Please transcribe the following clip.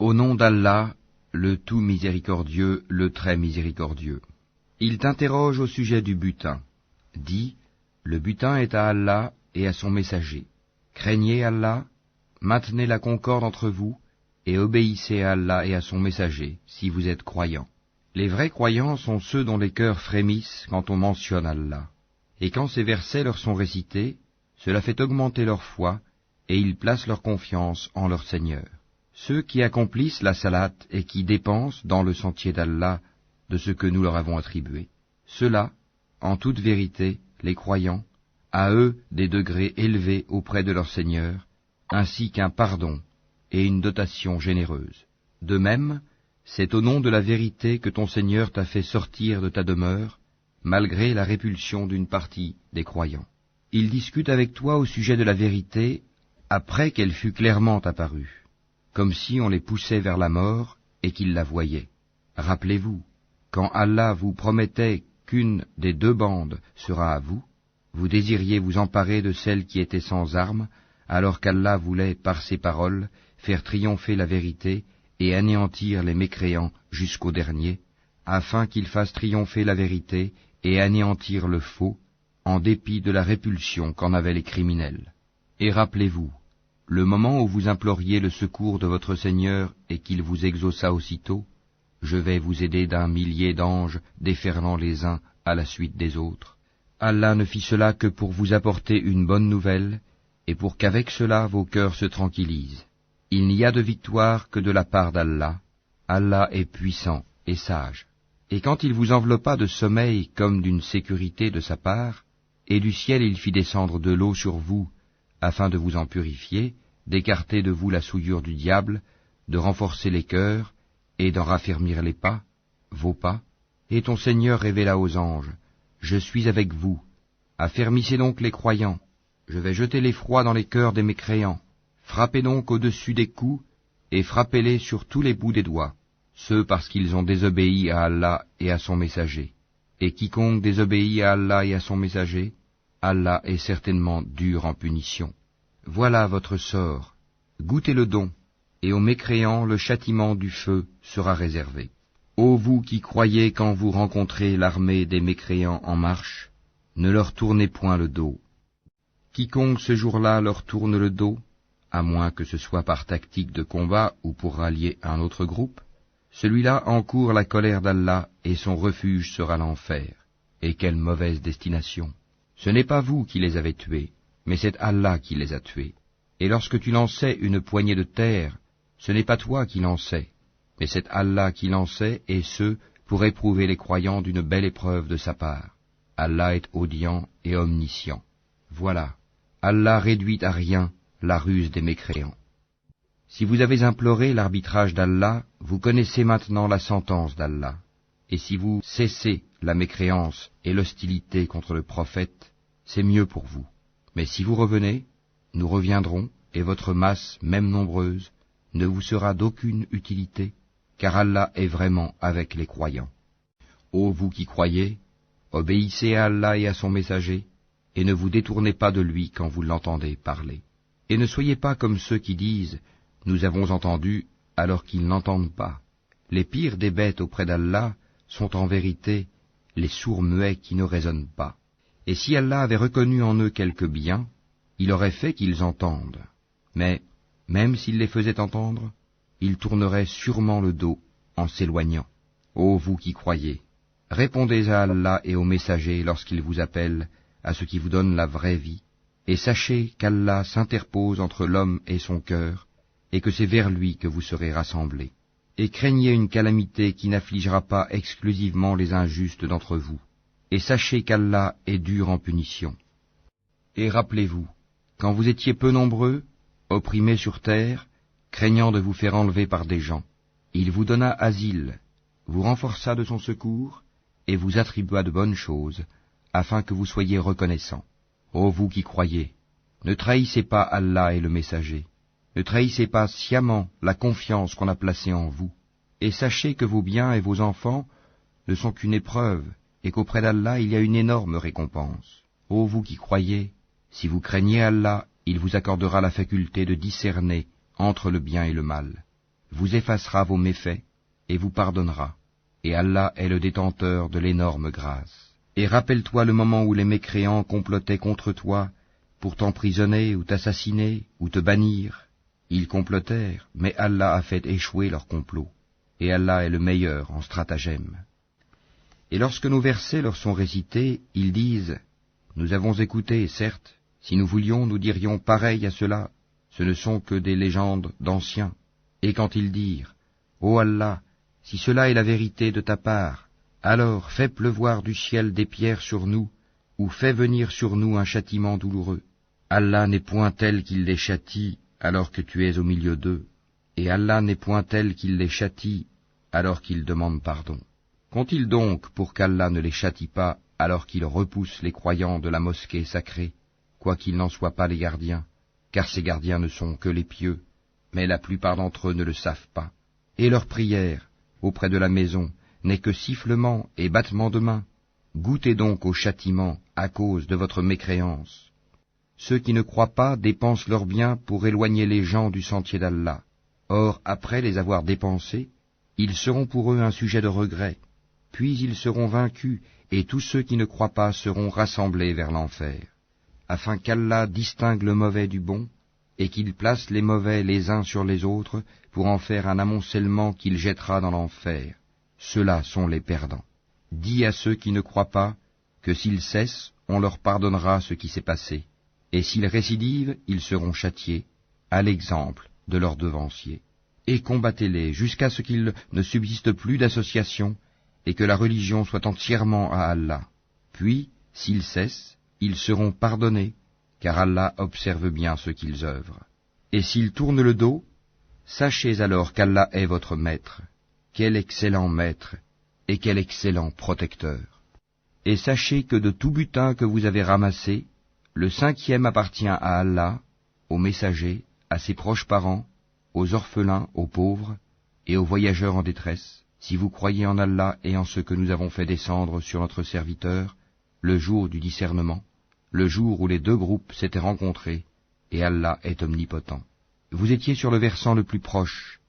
Au nom d'Allah, le tout miséricordieux, le très miséricordieux. Il t'interroge au sujet du butin. Dis, le butin est à Allah et à son messager. Craignez Allah, maintenez la concorde entre vous, et obéissez à Allah et à son messager, si vous êtes croyants. Les vrais croyants sont ceux dont les cœurs frémissent quand on mentionne Allah. Et quand ces versets leur sont récités, cela fait augmenter leur foi, et ils placent leur confiance en leur Seigneur. Ceux qui accomplissent la salate et qui dépensent dans le sentier d'Allah de ce que nous leur avons attribué, ceux-là, en toute vérité, les croyants, à eux des degrés élevés auprès de leur Seigneur, ainsi qu'un pardon et une dotation généreuse. De même, c'est au nom de la vérité que ton Seigneur t'a fait sortir de ta demeure, malgré la répulsion d'une partie des croyants. Il discute avec toi au sujet de la vérité après qu'elle fût clairement apparue, comme si on les poussait vers la mort et qu'ils la voyaient. Rappelez-vous, quand Allah vous promettait qu'une des deux bandes sera à vous, vous désiriez vous emparer de celle qui était sans armes, alors qu'Allah voulait, par ses paroles, faire triompher la vérité et anéantir les mécréants jusqu'au dernier, afin qu'il fasse triompher la vérité et anéantir le faux, en dépit de la répulsion qu'en avaient les criminels. Et rappelez-vous, le moment où vous imploriez le secours de votre Seigneur et qu'il vous exauça aussitôt, je vais vous aider d'un millier d'anges déferlant les uns à la suite des autres. Allah ne fit cela que pour vous apporter une bonne nouvelle, et pour qu'avec cela vos cœurs se tranquillisent. Il n'y a de victoire que de la part d'Allah. Allah est puissant et sage. Et quand il vous enveloppa de sommeil comme d'une sécurité de sa part, et du ciel il fit descendre de l'eau sur vous, afin de vous en purifier, d'écarter de vous la souillure du diable, de renforcer les cœurs, et d'en raffermir les pas, vos pas, et ton Seigneur révéla aux anges, « Je suis avec vous, affermissez donc les croyants, je vais jeter l'effroi dans les cœurs des mécréants, frappez donc au-dessus des coups, et frappez-les sur tous les bouts des doigts, ceux parce qu'ils ont désobéi à Allah et à son messager. Et quiconque désobéit à Allah et à son messager, Allah est certainement dur en punition. Voilà votre sort, goûtez le don, et aux mécréants le châtiment du feu sera réservé. Ô vous qui croyez quand vous rencontrez l'armée des mécréants en marche, ne leur tournez point le dos. Quiconque ce jour-là leur tourne le dos, à moins que ce soit par tactique de combat ou pour rallier un autre groupe, celui-là encourt la colère d'Allah et son refuge sera l'enfer. Et quelle mauvaise destination! Ce n'est pas vous qui les avez tués, mais c'est Allah qui les a tués. Et lorsque tu lançais une poignée de terre, ce n'est pas toi qui lançais, mais c'est Allah qui lançait, et ce, pour éprouver les croyants d'une belle épreuve de sa part. Allah est audient et omniscient. Voilà, Allah réduit à rien la ruse des mécréants. Si vous avez imploré l'arbitrage d'Allah, vous connaissez maintenant la sentence d'Allah. Et si vous cessez la mécréance et l'hostilité contre le prophète, c'est mieux pour vous. Mais si vous revenez, nous reviendrons, et votre masse, même nombreuse, ne vous sera d'aucune utilité, car Allah est vraiment avec les croyants. Ô vous qui croyez, obéissez à Allah et à son messager, et ne vous détournez pas de lui quand vous l'entendez parler. Et ne soyez pas comme ceux qui disent « Nous avons entendu » alors qu'ils n'entendent pas. Les pires des bêtes auprès d'Allah sont en vérité les sourds muets qui ne raisonnent pas. Et si Allah avait reconnu en eux quelque bien, il aurait fait qu'ils entendent. Mais, même s'il les faisait entendre, ils tourneraient sûrement le dos en s'éloignant. Ô vous qui croyez, répondez à Allah et aux messagers lorsqu'ils vous appellent à ce qui vous donne la vraie vie, et sachez qu'Allah s'interpose entre l'homme et son cœur, et que c'est vers lui que vous serez rassemblés. Et craignez une calamité qui n'affligera pas exclusivement les injustes d'entre vous, et sachez qu'Allah est dur en punition. Et rappelez-vous, quand vous étiez peu nombreux, opprimés sur terre, craignant de vous faire enlever par des gens, il vous donna asile, vous renforça de son secours, et vous attribua de bonnes choses, afin que vous soyez reconnaissants. Ô vous qui croyez, ne trahissez pas Allah et le messager, ne trahissez pas sciemment la confiance qu'on a placée en vous, et sachez que vos biens et vos enfants ne sont qu'une épreuve, et qu'auprès d'Allah il y a une énorme récompense. Ô vous qui croyez, si vous craignez Allah, il vous accordera la faculté de discerner entre le bien et le mal. vous effacera vos méfaits et vous pardonnera, et Allah est le détenteur de l'énorme grâce. Et rappelle-toi le moment où les mécréants complotaient contre toi pour t'emprisonner ou t'assassiner ou te bannir. Ils complotèrent, mais Allah a fait échouer leur complot, et Allah est le meilleur en stratagème. Et lorsque nos versets leur sont récités, ils disent « Nous avons écouté, certes, si nous voulions, nous dirions pareil à cela, ce ne sont que des légendes d'anciens. » Et quand ils dirent « Ô Allah, si cela est la vérité de ta part, alors fais pleuvoir du ciel des pierres sur nous, ou fais venir sur nous un châtiment douloureux. Allah n'est point tel qu'il les châtie alors que tu es au milieu d'eux, et Allah n'est point tel qu'il les châtie alors qu'ils demandent pardon. Qu'ont-ils donc pour qu'Allah ne les châtie pas alors qu'il repousse les croyants de la mosquée sacrée, quoiqu'ils n'en soient pas les gardiens, car ces gardiens ne sont que les pieux, mais la plupart d'entre eux ne le savent pas. Et leur prière, auprès de la maison, n'est que sifflement et battement de main. Goûtez donc au châtiment à cause de votre mécréance. Ceux qui ne croient pas dépensent leurs biens pour éloigner les gens du sentier d'Allah. Or, après les avoir dépensés, ils seront pour eux un sujet de regret. Puis ils seront vaincus, et tous ceux qui ne croient pas seront rassemblés vers l'enfer, afin qu'Allah distingue le mauvais du bon, et qu'il place les mauvais les uns sur les autres, pour en faire un amoncellement qu'il jettera dans l'enfer. Ceux-là sont les perdants. Dis à ceux qui ne croient pas, que s'ils cessent, on leur pardonnera ce qui s'est passé, et s'ils récidivent, ils seront châtiés, à l'exemple de leurs devanciers. Et combattez-les jusqu'à ce qu'il ne subsiste plus d'association, et que la religion soit entièrement à Allah. Puis, s'ils cessent, ils seront pardonnés, car Allah observe bien ce qu'ils œuvrent. Et s'ils tournent le dos, sachez alors qu'Allah est votre maître. Quel excellent maître, et quel excellent protecteur. Et sachez que de tout butin que vous avez ramassé, le 5e appartient à Allah, aux messagers, à ses proches parents, aux orphelins, aux pauvres, et aux voyageurs en détresse, si vous croyez en Allah et en ce que nous avons fait descendre sur notre serviteur, le jour du discernement, le jour où les deux groupes s'étaient rencontrés, et Allah est omnipotent. Vous étiez sur le versant le plus proche,